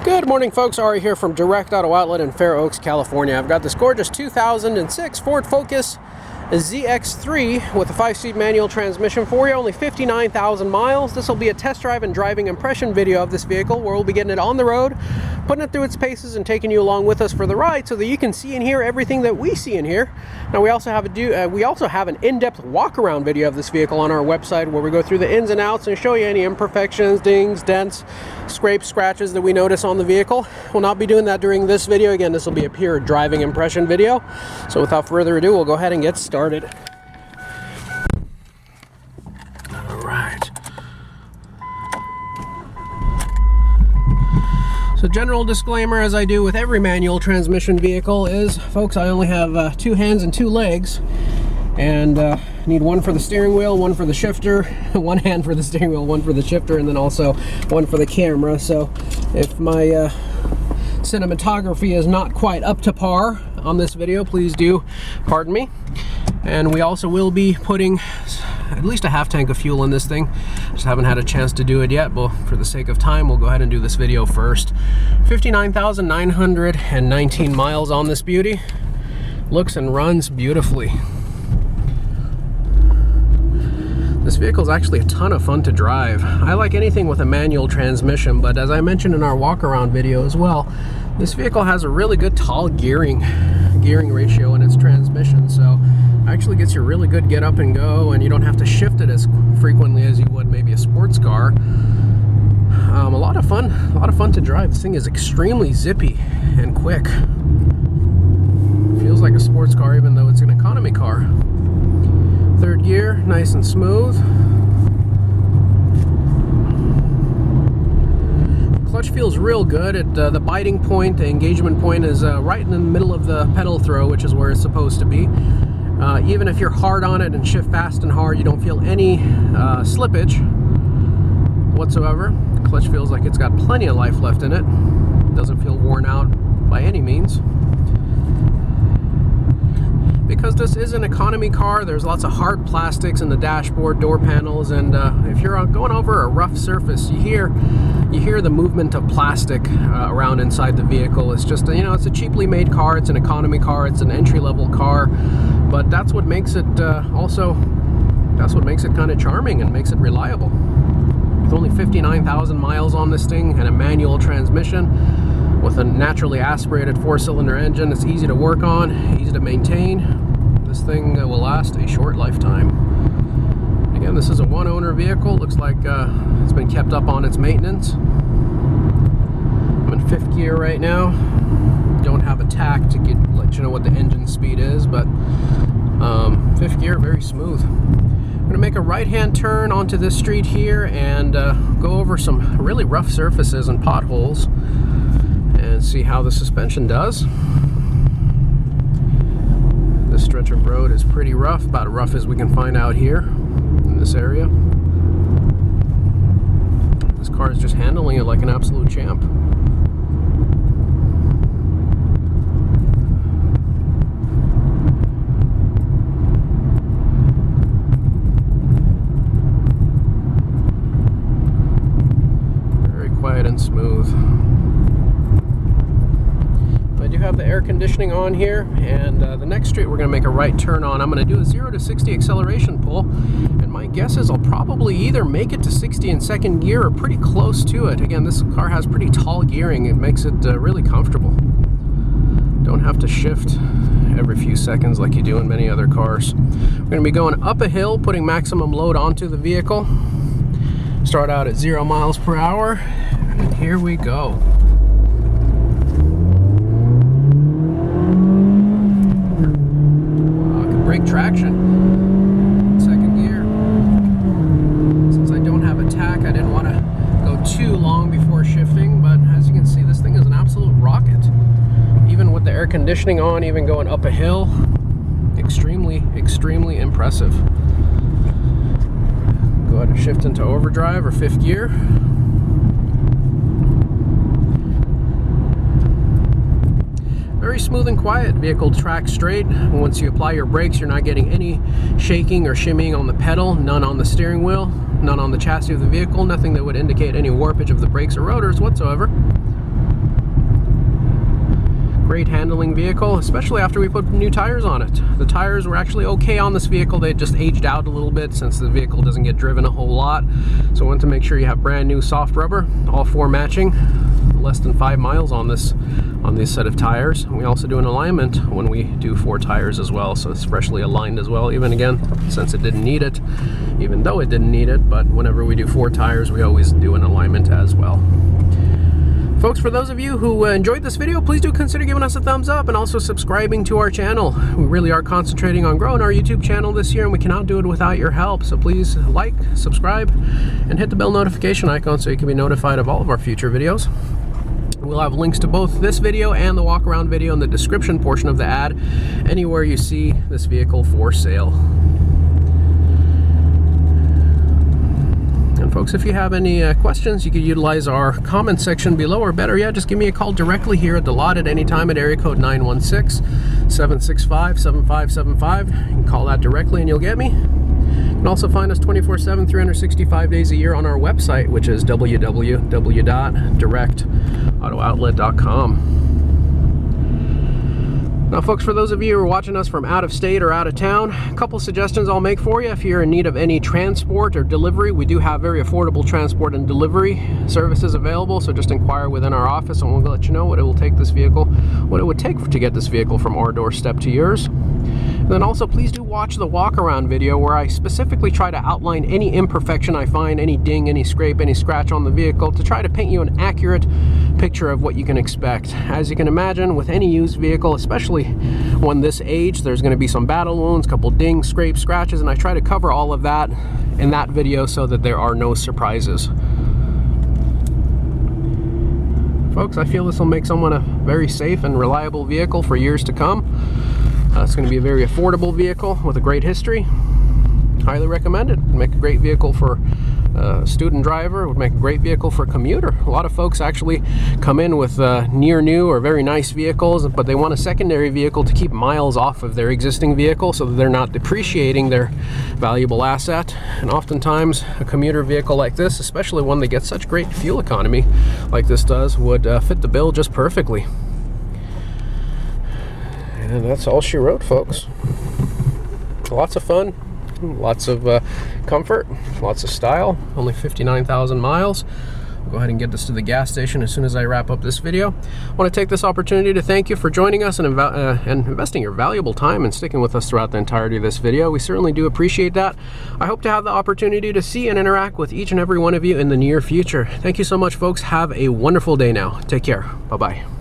Good morning, folks. Ari here from Direct Auto Outlet in Fair Oaks, California. I've got this gorgeous 2006 Ford Focus ZX3 with a 5-speed manual transmission for you, only 59,000 miles. This will be a test drive and driving impression video of this vehicle where we'll be getting it on the road, putting it through its paces and taking you along with us for the ride so that you can see and hear everything that we see and hear. Now we also have an in-depth walk-around video of this vehicle on our website where we go through the ins and outs and show you any imperfections, dings, dents, scrapes, scratches that we notice on the vehicle. We'll not be doing that during this video. Again, this will be a pure driving impression video. So without further ado, we'll go ahead and get started. All right. So general disclaimer, as I do with every manual transmission vehicle, is, folks, I only have 2 hands and 2 legs. And need one for the steering wheel, one for the shifter, one hand for the steering wheel, one for the shifter, and then also one for the camera. So if my cinematography is not quite up to par on this video, please do pardon me. And we also will be putting at least a half tank of fuel in this thing. Just haven't had a chance to do it yet, but for the sake of time, we'll go ahead and do this video first. 59,919 miles on this beauty. Looks and runs beautifully. This vehicle is actually a ton of fun to drive. I like anything with a manual transmission, but as I mentioned in our walk-around video as well, this vehicle has a really good tall gearing ratio in its transmission, so actually gets you really good get up and go, and you don't have to shift it as frequently as you would maybe a sports car. A lot of fun to drive. This thing is extremely zippy and quick. Feels like a sports car even though it's an economy car. Third gear, nice and smooth. Clutch feels real good. The biting point, the engagement point is right in the middle of the pedal throw, which is where it's supposed to be. Even if you're hard on it and shift fast and hard, you don't feel any slippage whatsoever. The clutch feels like it's got plenty of life left in it. Doesn't feel worn out by any means. Because this is an economy car, there's lots of hard plastics in the dashboard, door panels, and if you're going over a rough surface, you hear the movement of plastic around inside the vehicle. It's just, it's a cheaply made car, it's an economy car, it's an entry-level car, but that's what makes it that's what makes it kind of charming and makes it reliable. With only 59,000 miles on this thing and a manual transmission, with a naturally aspirated 4-cylinder engine, it's easy to work on, easy to maintain. This thing will last a short lifetime. Again, this is a one-owner vehicle. Looks like it's been kept up on its maintenance. I'm in 5th gear right now. Don't have a tack to let you know what the engine speed is, but 5th gear, very smooth. I'm gonna make a right-hand turn onto this street here and go over some really rough surfaces and potholes and see how the suspension does. This stretch of road is pretty rough, about as rough as we can find out here in this area. This car is just handling it like an absolute champ. Very quiet and smooth. I do have the air conditioning on here, and the next street we're going to make a right turn on. I'm going to do a 0 to 60 acceleration pull, and my guess is I'll probably either make it to 60 in 2nd gear or pretty close to it. Again, this car has pretty tall gearing. It makes it really comfortable. Don't have to shift every few seconds like you do in many other cars. We're going to be going up a hill, putting maximum load onto the vehicle. Start out at 0 miles per hour, and here we go. Brake traction. 2nd gear. Since I don't have a tack, I didn't want to go too long before shifting, but as you can see, this thing is an absolute rocket. Even with the air conditioning on, even going up a hill, extremely impressive. Go ahead and shift into overdrive or 5th gear. Very smooth and quiet. Vehicle tracks straight. Once you apply your brakes, you're not getting any shaking or shimmying on the pedal, none on the steering wheel, none on the chassis of the vehicle, nothing that would indicate any warpage of the brakes or rotors whatsoever. Great handling vehicle, especially after we put new tires on it. The tires were actually okay on this vehicle. They just aged out a little bit since the vehicle doesn't get driven a whole lot. So I want to make sure you have brand new soft rubber, all four matching, less than 5 miles on this set of tires. We also do an alignment when we do 4 tires as well, so it's freshly aligned as well, even again, since it didn't need it, even though it didn't need it, but whenever we do 4 tires, we always do an alignment as well. Folks, for those of you who enjoyed this video, please do consider giving us a thumbs up and also subscribing to our channel. We really are concentrating on growing our YouTube channel this year, and we cannot do it without your help. So please like, subscribe, and hit the bell notification icon so you can be notified of all of our future videos. We'll have links to both this video and the walk around video in the description portion of the ad, anywhere you see this vehicle for sale. And folks, if you have any questions, you can utilize our comment section below, or better yet, just give me a call directly here at the lot at any time at area code 916-765-7575. You can call that directly and you'll get me. You can also find us 24/7, 365 days a year on our website, which is www.directauto-outlet.com. Now folks, for those of you who are watching us from out of state or out of town, a couple suggestions I'll make for you. If you're in need of any transport or delivery, we do have very affordable transport and delivery services available, so just inquire within our office and we'll let you know what it will take this vehicle, what it would take to get this vehicle from our doorstep to yours. And then also, please do watch the walk around video where I specifically try to outline any imperfection I find, any ding, any scrape, any scratch on the vehicle, to try to paint you an accurate picture of what you can expect. As you can imagine, with any used vehicle, especially one this age, there's going to be some battle wounds, a couple dings, scrapes, scratches, and I try to cover all of that in that video so that there are no surprises. Folks, I feel this will make someone a very safe and reliable vehicle for years to come. It's going to be a very affordable vehicle with a great history. Highly recommend it. Would make a great vehicle for a student driver. Would make a great vehicle for a commuter. A lot of folks actually come in with near new or very nice vehicles, but they want a secondary vehicle to keep miles off of their existing vehicle so that they're not depreciating their valuable asset. And oftentimes a commuter vehicle like this, especially one that gets such great fuel economy like this does, would fit the bill just perfectly. And that's all she wrote, folks. Lots of fun, lots of comfort, lots of style. Only 59,000 miles. I'll go ahead and get this to the gas station as soon as I wrap up this video. I want to take this opportunity to thank you for joining us and investing your valuable time and sticking with us throughout the entirety of this video. We certainly do appreciate that. I hope to have the opportunity to see and interact with each and every one of you in the near future. Thank you so much, folks. Have a wonderful day now. Take care. Bye-bye.